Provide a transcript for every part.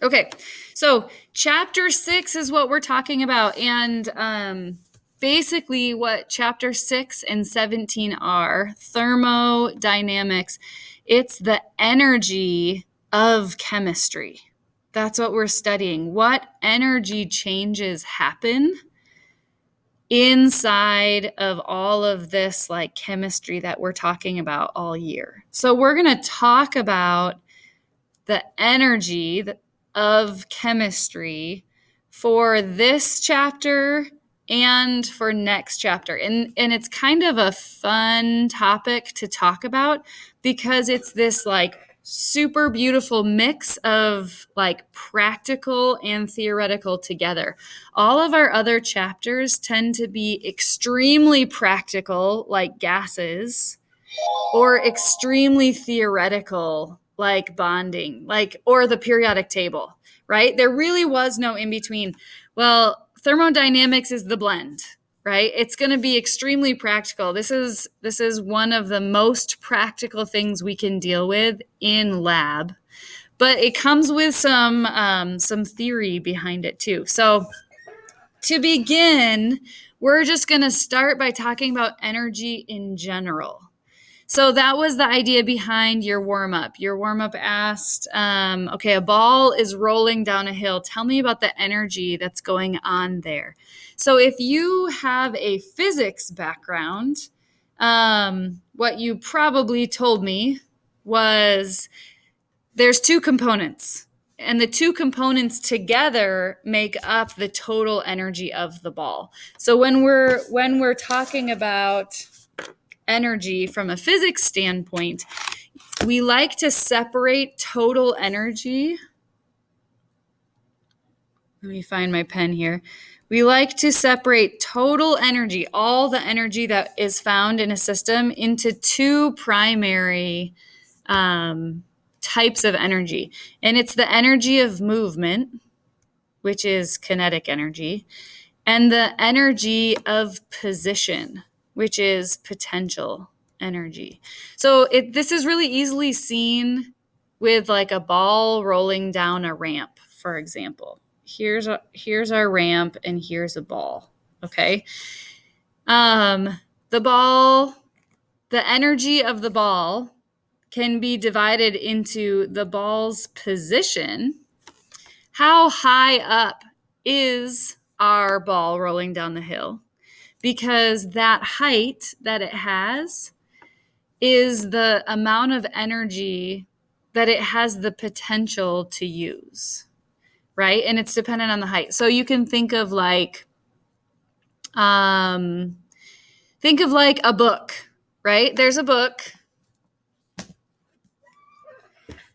Okay, so chapter 6 is what we're talking about. And basically what chapter 6 and 17 are, thermodynamics, it's the energy of chemistry. That's what we're studying. What energy changes happen inside of all of this like chemistry that we're talking about all year. So we're going to talk about the energy of chemistry for this chapter and for next chapter. And it's kind of a fun topic to talk about because it's this like super beautiful mix of like practical and theoretical together. All of our other chapters tend to be extremely practical, like gases, or extremely theoretical, like bonding, like, or the periodic table, right? There really was no in between. Well, thermodynamics is the blend, right? It's going to be extremely practical. This is one of the most practical things we can deal with in lab, but it comes with some theory behind it too. So to begin, we're just going to start by talking about energy in general. So that was the idea behind your warm-up. Your warm-up asked, okay, a ball is rolling down a hill. Tell me about the energy that's going on there. So if you have a physics background, what you probably told me was there's two components, and the two components together make up the total energy of the ball. So when we're talking about energy from a physics standpoint, we like to separate total energy. Let me find my pen here. We like to separate total energy, all the energy that is found in a system, into two primary types of energy. And it's the energy of movement, which is kinetic energy, and the energy of position, which is potential energy. So this is really easily seen with like a ball rolling down a ramp, for example. Here's our ramp and here's a ball, okay? The energy of the ball can be divided into the ball's position. How high up is our ball rolling down the hill? Because that height that it has is the amount of energy that it has the potential to use, right? And it's dependent on the height. So you can think of like a book, right? There's a book,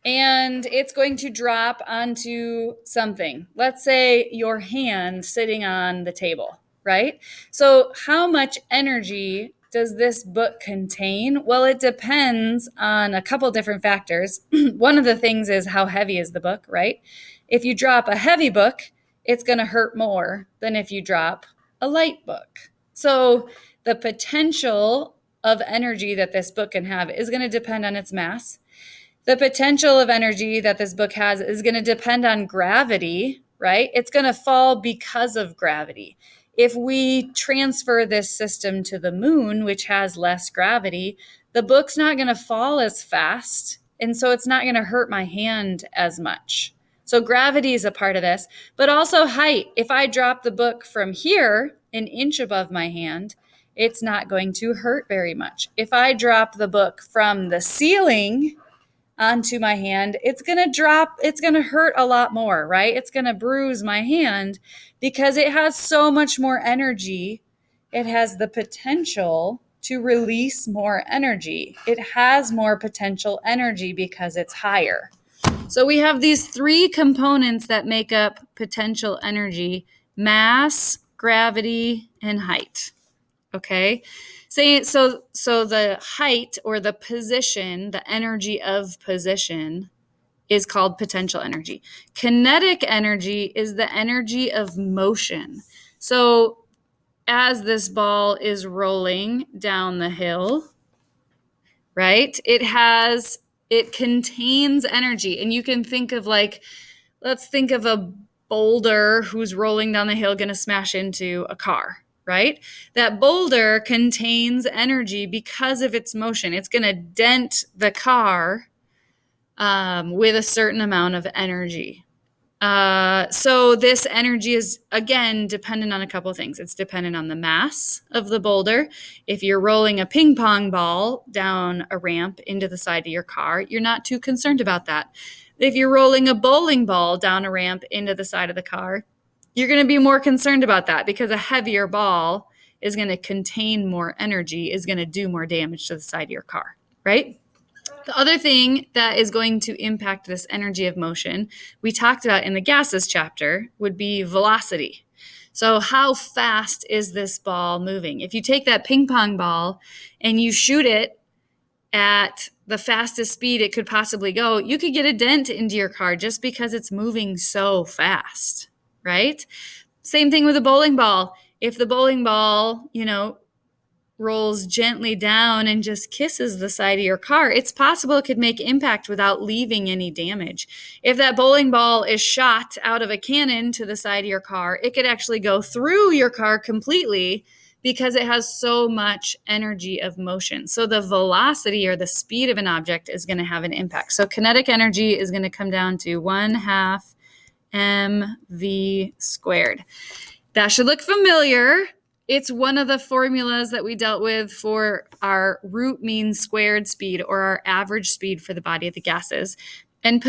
and it's going to drop onto something. Let's say your hand sitting on the table, right? So how much energy does this book contain? Well, it depends on a couple different factors. One of the things is how heavy is the book, right? If you drop a heavy book, it's going to hurt more than if you drop a light book. So the potential of energy that this book can have is going to depend on its mass. The potential of energy that this book has is going to depend on gravity, right? It's going to fall because of gravity. If we transfer this system to the moon, which has less gravity, the book's not going to fall as fast, and so it's not going to hurt my hand as much. So gravity is a part of this, but also height. If I drop the book from here, an inch above my hand, it's not going to hurt very much. If I drop the book from the ceiling onto my hand, it's going to hurt a lot more, right? It's going to bruise my hand because it has so much more energy. It has the potential to release more energy. It has more potential energy because it's higher. So we have these three components that make up potential energy: mass, gravity, and height. Okay? So the height or the position, the energy of position, is called potential energy. Kinetic energy is the energy of motion. So as this ball is rolling down the hill, right, it contains energy. And you can think of like let's think of a boulder who's rolling down the hill, going to smash into a car, right? That boulder contains energy because of its motion. It's going to dent the car with a certain amount of energy. So this energy is, again, dependent on a couple of things. It's dependent on the mass of the boulder. If you're rolling a ping pong ball down a ramp into the side of your car, you're not too concerned about that. If you're rolling a bowling ball down a ramp into the side of the car, you're going to be more concerned about that because a heavier ball is going to contain more energy, is going to do more damage to the side of your car, right? The other thing that is going to impact this energy of motion, we talked about in the gases chapter, would be velocity. So how fast is this ball moving? If you take that ping pong ball and you shoot it at the fastest speed it could possibly go, you could get a dent into your car just because it's moving so fast, right? Same thing with a bowling ball. If the bowling ball, rolls gently down and just kisses the side of your car, it's possible it could make impact without leaving any damage. If that bowling ball is shot out of a cannon to the side of your car, it could actually go through your car completely because it has so much energy of motion. So the velocity or the speed of an object is going to have an impact. So kinetic energy is going to come down to 1/2 mv squared. That should look familiar. It's one of the formulas that we dealt with for our root mean squared speed, or our average speed for the body of the gases. And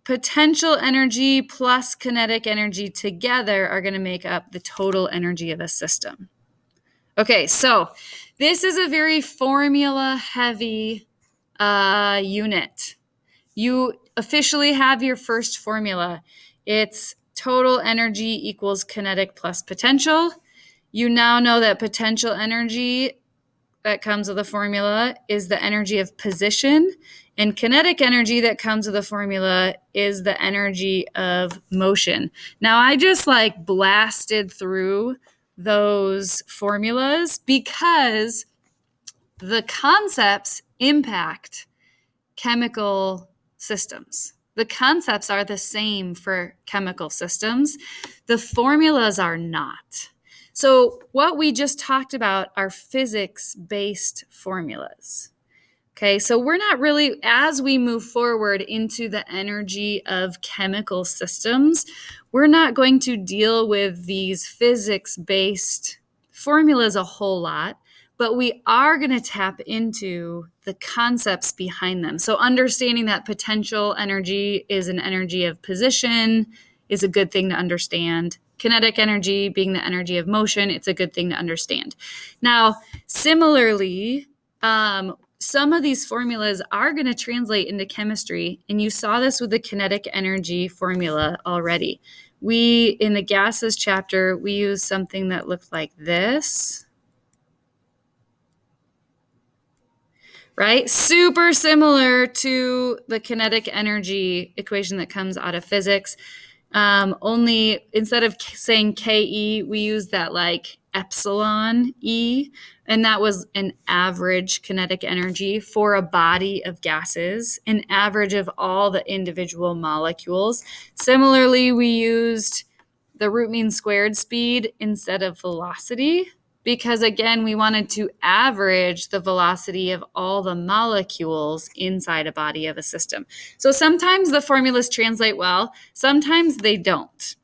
potential energy plus kinetic energy together are going to make up the total energy of a system. Okay, so this is a very formula-heavy unit. You officially have your first formula. It's total energy equals kinetic plus potential. You now know that potential energy that comes with the formula is the energy of position, and kinetic energy that comes with the formula is the energy of motion. Now, I just blasted through those formulas because the concepts impact chemical systems. The concepts are the same for chemical systems. The formulas are not. So what we just talked about are physics-based formulas. Okay, so we're not really, as we move forward into the energy of chemical systems, we're not going to deal with these physics-based formulas a whole lot, but we are going to tap into the concepts behind them. So understanding that potential energy is an energy of position is a good thing to understand. Kinetic energy being the energy of motion, it's a good thing to understand. Now, similarly, some of these formulas are going to translate into chemistry, and you saw this with the kinetic energy formula already. In the gases chapter, we used something that looked like this, right? Super similar to the kinetic energy equation that comes out of physics. Only instead of saying Ke, we use that epsilon E, and that was an average kinetic energy for a body of gases, an average of all the individual molecules. Similarly, we used the root mean squared speed instead of velocity because, again, we wanted to average the velocity of all the molecules inside a body of a system. So sometimes the formulas translate well, sometimes they don't.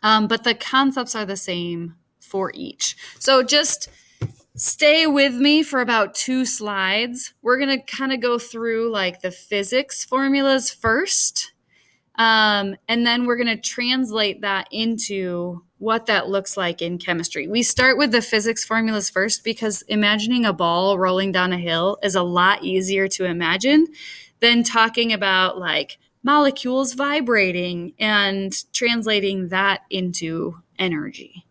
But the concepts are the same for each. So just stay with me for about 2 slides. We're going to kind of go through the physics formulas first. And then we're going to translate that into what that looks like in chemistry. We start with the physics formulas first because imagining a ball rolling down a hill is a lot easier to imagine than talking about molecules vibrating and translating that into energy.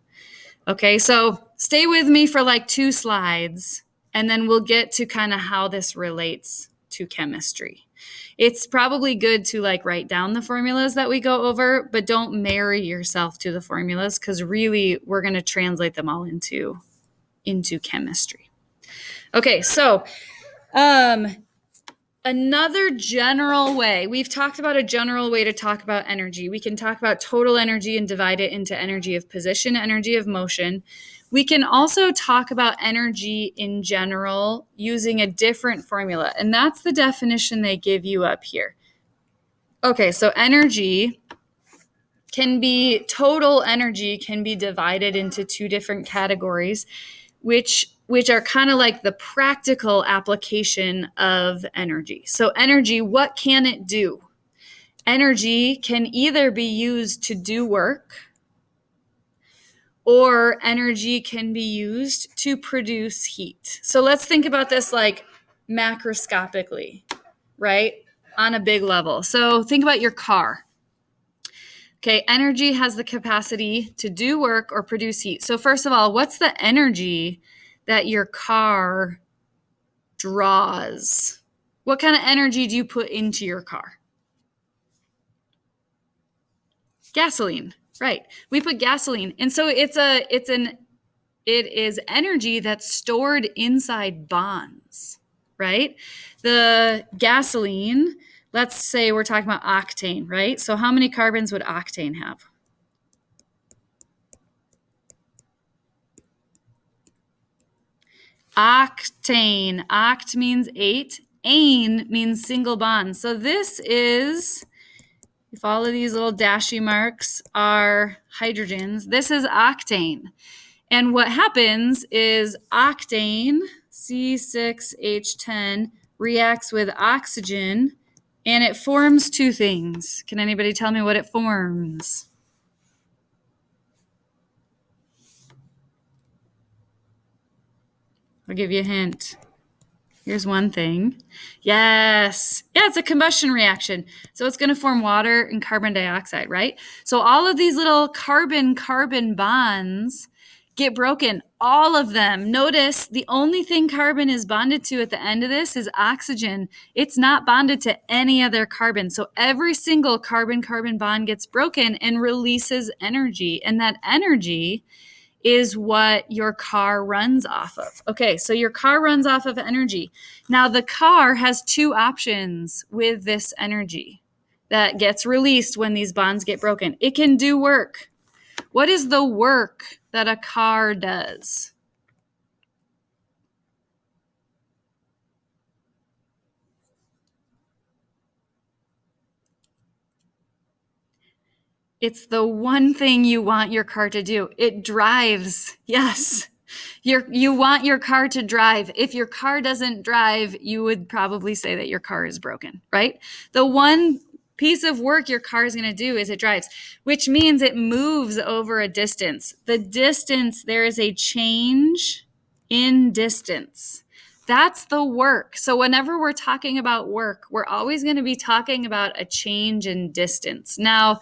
Okay, so stay with me for 2 slides, and then we'll get to kind of how this relates to chemistry. It's probably good to write down the formulas that we go over, but don't marry yourself to the formulas because really we're going to translate them all into chemistry. Okay, so Another general way, we've talked about a general way to talk about energy. We can talk about total energy and divide it into energy of position, energy of motion. We can also talk about energy in general using a different formula, and that's the definition they give you up here. Okay, so total energy can be divided into two different categories, which are kind of like the practical application of energy. So energy, what can it do? Energy can either be used to do work, or energy can be used to produce heat. So let's think about this like macroscopically, right? On a big level. So think about your car. Okay, energy has the capacity to do work or produce heat. So first of all, what's the energy that your car draws? What kind of energy do you put into your car? Gasoline, right? We put gasoline. And so it is energy that's stored inside bonds, right? The gasoline, let's say we're talking about octane, right? So how many carbons would octane have? Octane. Oct means 8. Ane means single bond. So this is, if all of these little dashy marks are hydrogens, this is octane. And what happens is octane, C6H10, reacts with oxygen, and it forms two things. Can anybody tell me what it forms? I'll give you a hint. Here's one thing. Yes. Yeah, it's a combustion reaction. So it's going to form water and carbon dioxide, right? So all of these little carbon-carbon bonds get broken. All of them. Notice the only thing carbon is bonded to at the end of this is oxygen. It's not bonded to any other carbon. So every single carbon-carbon bond gets broken and releases energy. And that energy is what your car runs off of. Okay, so your car runs off of energy. Now the car has two options with this energy that gets released when these bonds get broken. It can do work. What is the work that a car does? It's the one thing you want your car to do. It drives. Yes. You want your car to drive. If your car doesn't drive, you would probably say that your car is broken, right? The one piece of work your car is going to do is it drives, which means it moves over a distance. The distance, there is a change in distance. That's the work. So whenever we're talking about work, we're always going to be talking about a change in distance. Now,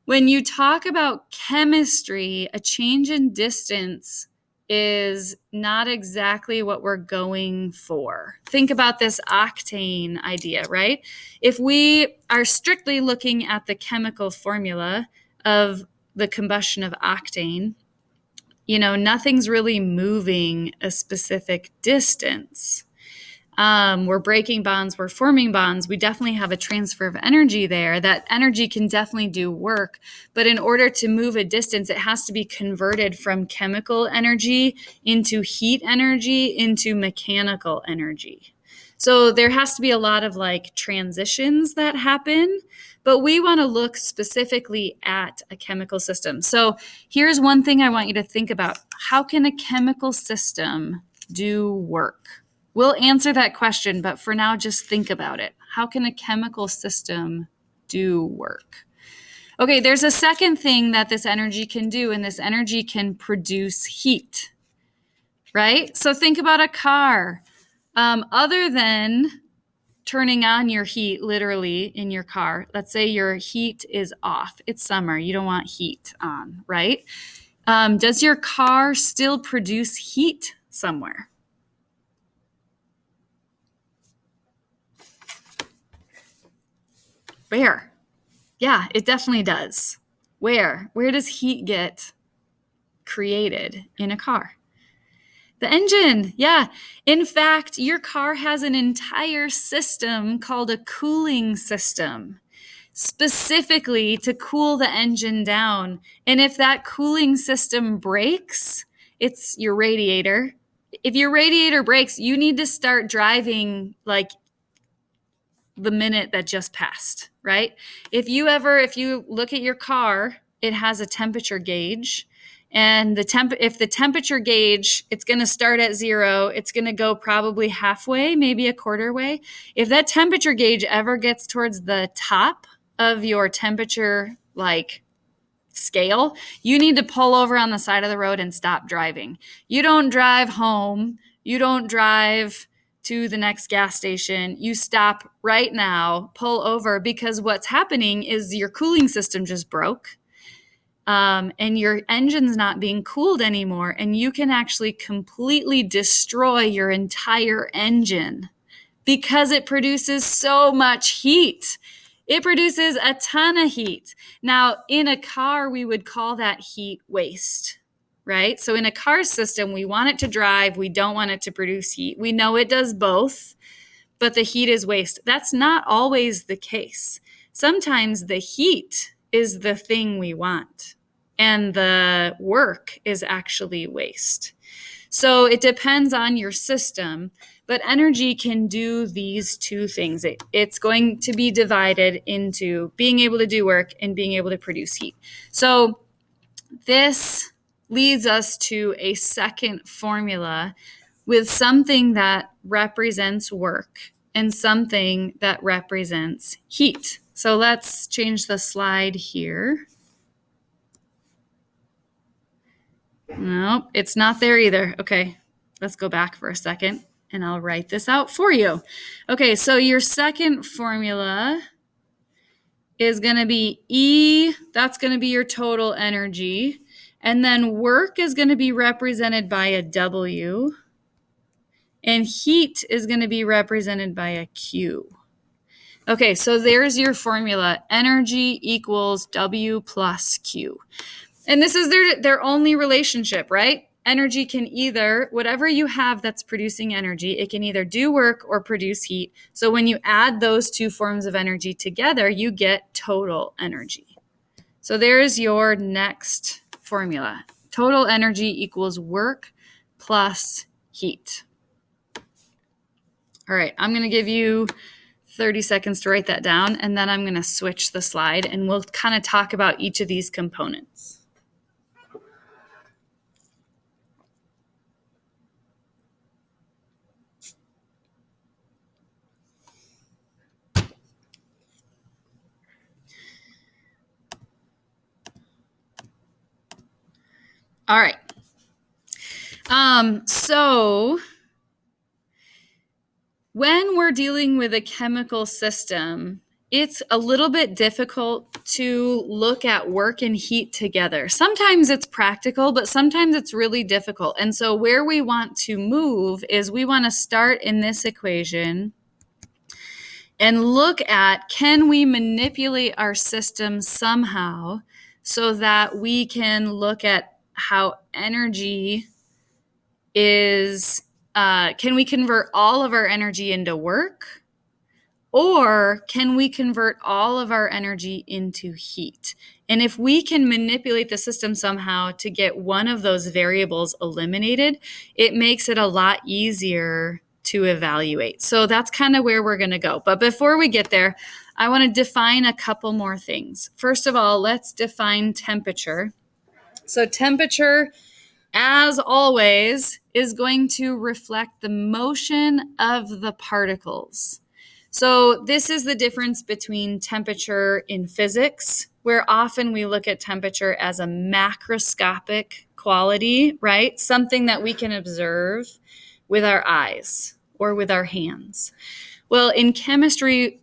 when you talk about chemistry, a change in distance is not exactly what we're going for. Think about this octane idea, right? If we are strictly looking at the chemical formula of the combustion of octane, nothing's really moving a specific distance. We're breaking bonds, we're forming bonds. We definitely have a transfer of energy there. That energy can definitely do work. But in order to move a distance, it has to be converted from chemical energy into heat energy into mechanical energy. So there has to be a lot of transitions that happen. But we want to look specifically at a chemical system. So here's one thing I want you to think about. How can a chemical system do work? We'll answer that question, but for now, just think about it. How can a chemical system do work? Okay, there's a second thing that this energy can do, and this energy can produce heat, right? So think about a car. Other than turning on your heat literally in your car, let's say your heat is off. It's summer. You don't want heat on, right? Does your car still produce heat somewhere? Where? Yeah, it definitely does. Where? Where does heat get created in a car? The engine, yeah. In fact, your car has an entire system called a cooling system, specifically to cool the engine down. And if that cooling system breaks, it's your radiator. If your radiator breaks, you need to start driving like the minute that just passed, right? If you look at your car, it has a temperature gauge. And if the temperature gauge, it's going to start at 0, it's going to go probably halfway, maybe a quarter way. If that temperature gauge ever gets towards the top of your temperature scale, you need to pull over on the side of the road and stop driving. You don't drive home. You don't drive to the next gas station. You stop right now, pull over, because what's happening is your cooling system just broke. And your engine's not being cooled anymore, and you can actually completely destroy your entire engine because it produces so much heat. It produces a ton of heat. Now, in a car, we would call that heat waste, right? So in a car system, we want it to drive. We don't want it to produce heat. We know it does both, but the heat is waste. That's not always the case. Sometimes the heat is the thing we want, and the work is actually waste. So it depends on your system, but energy can do these two things. It's going to be divided into being able to do work and being able to produce heat. So this leads us to a second formula with something that represents work and something that represents heat. So let's change the slide here. Nope, it's not there either. Okay, let's go back for a second and I'll write this out for you. Okay, so your second formula is going to be E. That's going to be your total energy. And then work is going to be represented by a W. And heat is going to be represented by a Q. Okay, so there's your formula. Energy equals W plus Q. And this is their only relationship, right? Energy can either, whatever you have that's producing energy, it can either do work or produce heat. So when you add those two forms of energy together, you get total energy. So there's your next formula. Total energy equals work plus heat. All right, I'm going to give you 30 seconds to write that down, and then I'm going to switch the slide, and we'll kind of talk about each of these components. All right. So when we're dealing with a chemical system, it's a little bit difficult to look at work and heat together. Sometimes it's practical, but sometimes it's really difficult. And so where we want to move is we want to start in this equation and look at, can we manipulate our system somehow so that we can look at how energy is, can we convert all of our energy into work, or can we convert all of our energy into heat? And if we can manipulate the system somehow to get one of those variables eliminated, it makes it a lot easier to evaluate. So that's kind of where we're going to go. But before we get there, I want to define a couple more things. First of all, let's define temperature. So temperature, as always, is going to reflect the motion of the particles. So this is the difference between temperature in physics, where often we look at temperature as a macroscopic quality, right? Something that we can observe with our eyes or with our hands. Well, in chemistry,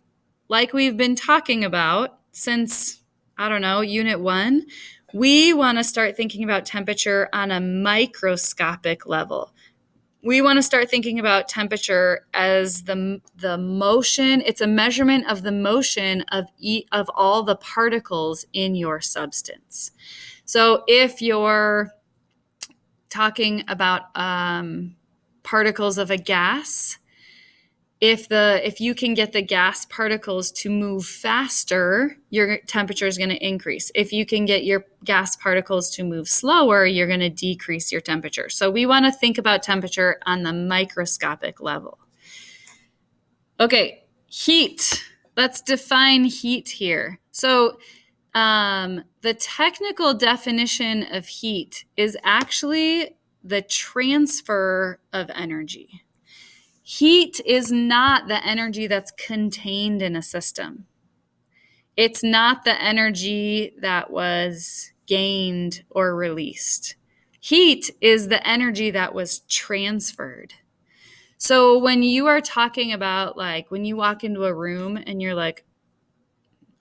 like we've been talking about since, Unit 1, we want to start thinking about temperature on a microscopic level. We want to start thinking about temperature as the motion. It's a measurement of the motion of all the particles in your substance. So if your talking about particles of a gas, if you can get the gas particles to move faster, your temperature is going to increase. If you can get your gas particles to move slower, you're going to decrease your temperature. So we want to think about temperature on the microscopic level. Okay, heat. Let's define heat here. So the technical definition of heat is actually the transfer of energy. Heat is not the energy that's contained in a system. It's not the energy that was gained or released. Heat is the energy that was transferred. So when you are talking about, like, when you walk into a room and you're like,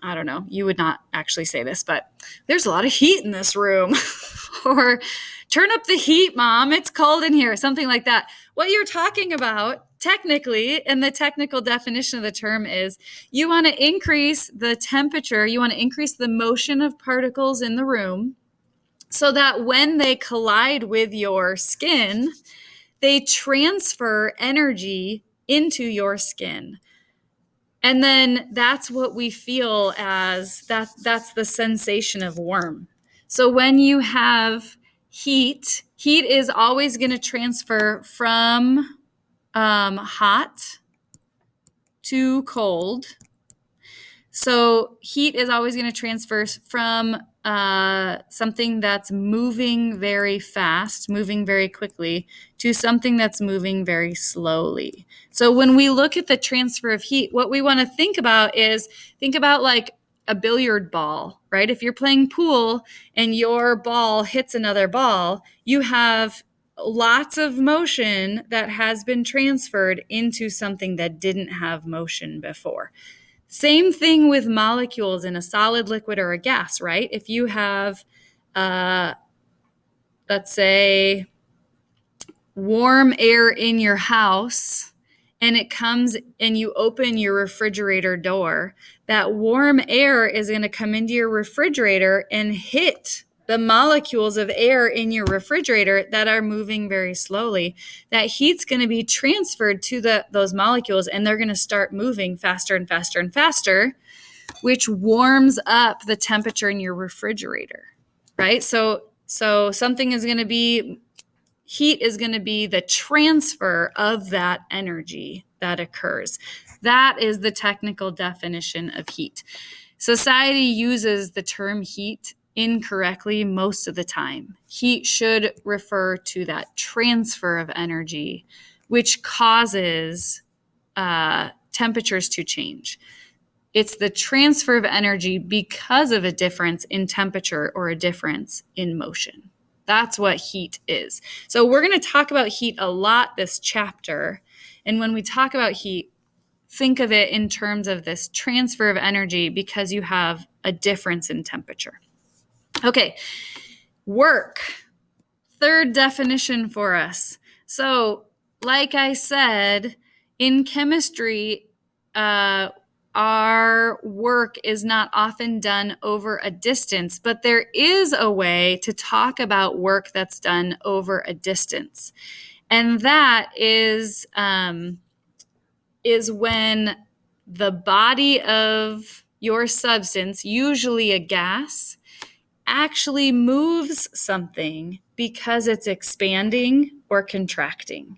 I don't know, you would not actually say this, but there's a lot of heat in this room. Or turn up the heat, Mom, it's cold in here, something like that. What you're talking about technically, and the technical definition of the term is, you want to increase the temperature, you want to increase the motion of particles in the room so that when they collide with your skin, they transfer energy into your skin. And then that's what we feel as that's the sensation of warm. So when you have heat is always going to transfer from hot to cold. So heat is always going to transfer from something that's moving very fast, moving very quickly, to something that's moving very slowly. So when we look at the transfer of heat, what we want to think about like a billiard ball, right? If you're playing pool and your ball hits another ball, you have lots of motion that has been transferred into something that didn't have motion before. Same thing with molecules in a solid, liquid, or a gas, right? If you have, let's say, warm air in your house and it comes and you open your refrigerator door, that warm air is going to come into your refrigerator and hit the molecules of air in your refrigerator that are moving very slowly. That heat's going to be transferred to those molecules, and they're going to start moving faster and faster and faster, which warms up the temperature in your refrigerator, right? So something is going to be, heat is going to be the transfer of that energy that occurs. That is the technical definition of heat. Society uses the term heat incorrectly most of the time. Heat should refer to that transfer of energy, which causes temperatures to change. It's the transfer of energy because of a difference in temperature or a difference in motion. That's what heat is. So we're going to talk about heat a lot this chapter. And when we talk about heat, think of it in terms of this transfer of energy because you have a difference in temperature. Okay, work. Third definition for us. So, like I said, in chemistry, our work is not often done over a distance, but there is a way to talk about work that's done over a distance. And that is when the body of your substance, usually a gas, actually moves something because it's expanding or contracting.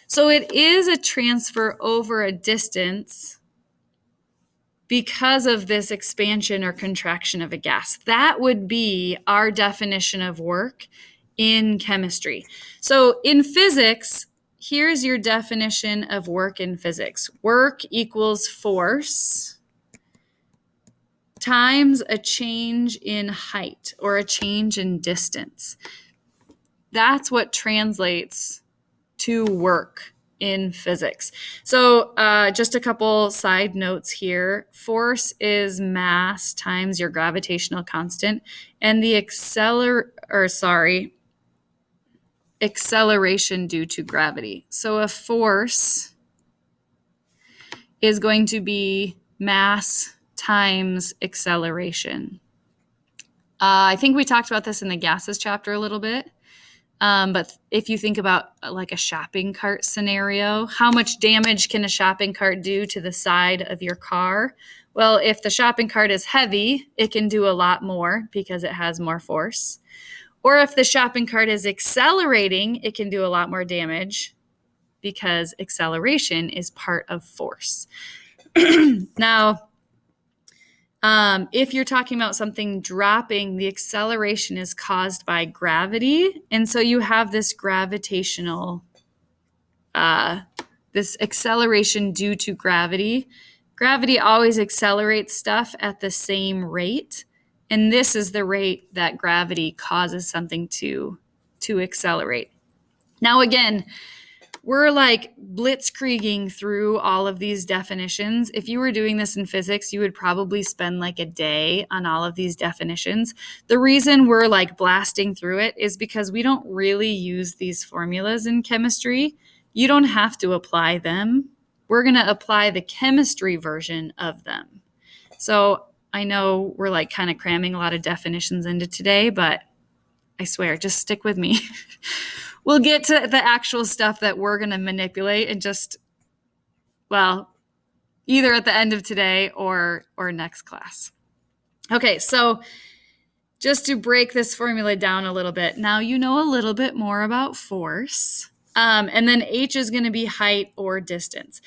So it is a transfer over a distance because of this expansion or contraction of a gas. That would be our definition of work in chemistry. So in physics, here's your definition of work in physics. Work equals force times a change in height or a change in distance. That's what translates to work in physics. So just a couple side notes here. Force is mass times your gravitational constant, and the acceleration due to gravity. So a force is going to be mass times acceleration. I think we talked about this in the gases chapter a little bit, But if you think about like a shopping cart scenario, how much damage can a shopping cart do to the side of your car? Well, if the shopping cart is heavy, it can do a lot more because it has more force. Or if the shopping cart is accelerating, it can do a lot more damage because acceleration is part of force. Now, if you're talking about something dropping, the acceleration is caused by gravity. And so you have this gravitational, this acceleration due to gravity. Gravity always accelerates stuff at the same rate. And this is the rate that gravity causes something to accelerate. Now, again, we're like blitzkrieging through all of these definitions. If you were doing this in physics, you would probably spend like a day on all of these definitions. The reason we're like blasting through it is because we don't really use these formulas in chemistry. You don't have to apply them. We're going to apply the chemistry version of them. So I know we're like kind of cramming a lot of definitions into today, but I swear, just stick with me. We'll get to the actual stuff that we're going to manipulate and just, well, either at the end of today or next class. Okay, so just to break this formula down a little bit, now you know a little bit more about force, and then H is going to be height or distance.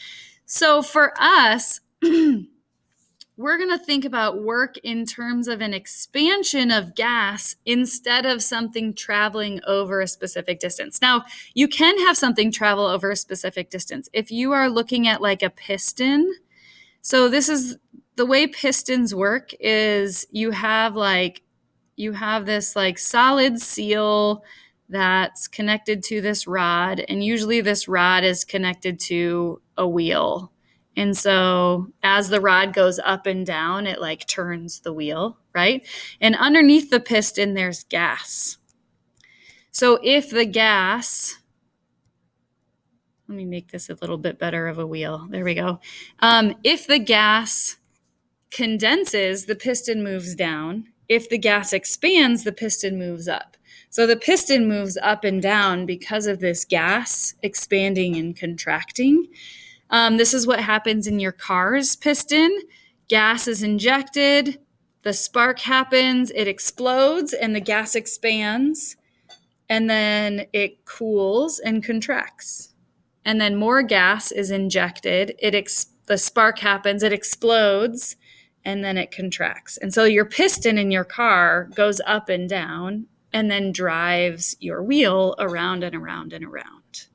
So for us, we're going to think about work in terms of an expansion of gas instead of something traveling over a specific distance. Now, you can have something travel over a specific distance. If you are looking at like a piston, so this is the way pistons work is you have this like solid seal that's connected to this rod, and usually this rod is connected to a wheel. And so as the rod goes up and down, it like turns the wheel, right? And underneath the piston, there's gas. So if the gas, let me make this a little bit better of a wheel. There we go. If the gas condenses, the piston moves down. If the gas expands, the piston moves up. So the piston moves up and down because of this gas expanding and contracting. This is what happens in your car's piston. Gas is injected, the spark happens, it explodes, and the gas expands, and then it cools and contracts. And then more gas is injected, the spark happens, it explodes, and then it contracts. And so your piston in your car goes up and down and then drives your wheel around and around and around.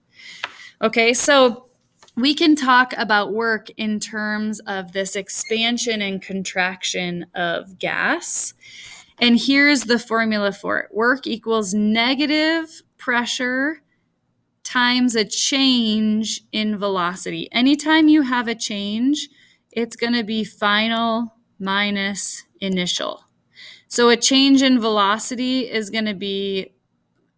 Okay, so we can talk about work in terms of this expansion and contraction of gas. And here's the formula for it. Work equals negative pressure times a change in velocity. Anytime you have a change, it's going to be final minus initial. So a change in velocity is going to be,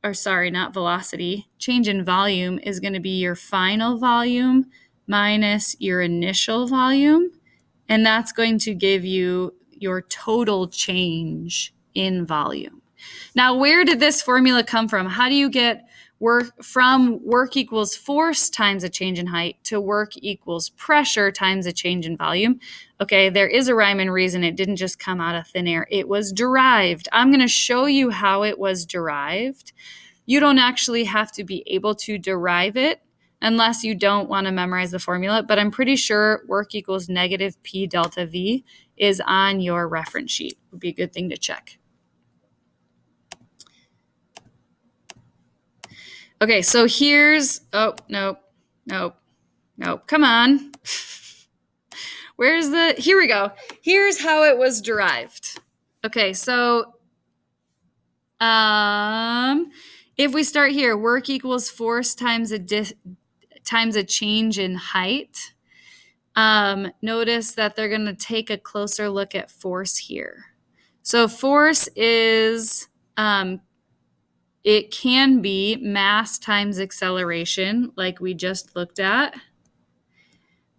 not velocity, change in volume is going to be your final volume minus your initial volume, and that's going to give you your total change in volume. Now, where did this formula come from? How do you get work from work equals force times a change in height to work equals pressure times a change in volume? Okay, there is a rhyme and reason. It didn't just come out of thin air. It was derived. I'm going to show you how it was derived. You don't actually have to be able to derive it unless you don't want to memorize the formula, but I'm pretty sure work equals negative P delta V is on your reference sheet. Would be a good thing to check. Okay, so here's, nope, come on. Here we go. Here's how it was derived. Okay, so if we start here, work equals force times a change in height. Notice that they're going to take a closer look at force here. So force is, it can be mass times acceleration, like we just looked at,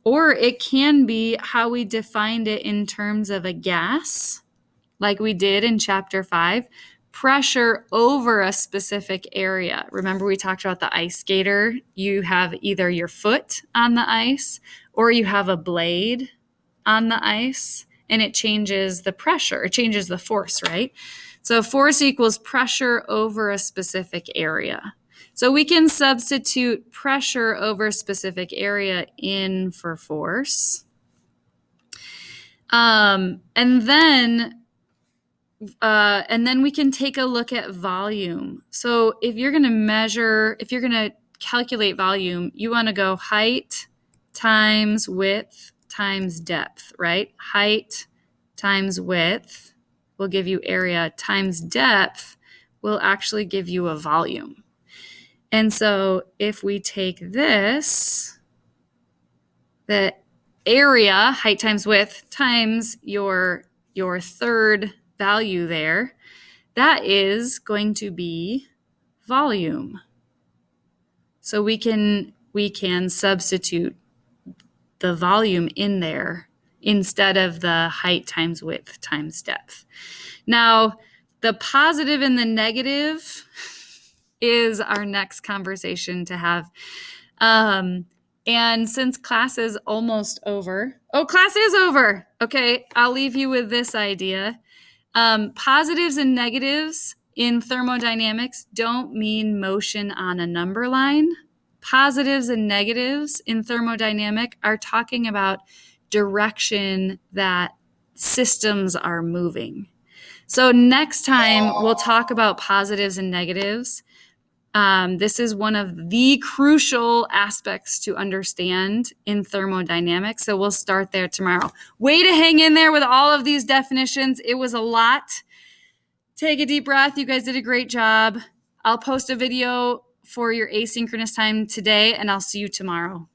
or it can be how we defined it in terms of a gas, like we did in chapter 5. pressure over a specific area. Remember, we talked about the ice skater. You have either your foot on the ice or you have a blade on the ice, and it changes the pressure. It changes the force, right? So force equals pressure over a specific area. So we can substitute pressure over a specific area in for force. And then we can take a look at volume. So if you're going to calculate volume, you want to go height times width times depth, right? Height times width will give you area times depth will actually give you a volume. And so if we take this, the area, height times width, times your third value there, that is going to be volume. So we can substitute the volume in there instead of the height times width times depth. Now, the positive and the negative is our next conversation to have. And since class is almost over, class is over. Okay, I'll leave you with this idea. Positives and negatives in thermodynamics don't mean motion on a number line. Positives and negatives in thermodynamic are talking about direction that systems are moving. So next time we'll talk about positives and negatives. This is one of the crucial aspects to understand in thermodynamics. So we'll start there tomorrow. Way to hang in there with all of these definitions. It was a lot. Take a deep breath. You guys did a great job. I'll post a video for your asynchronous time today, and I'll see you tomorrow.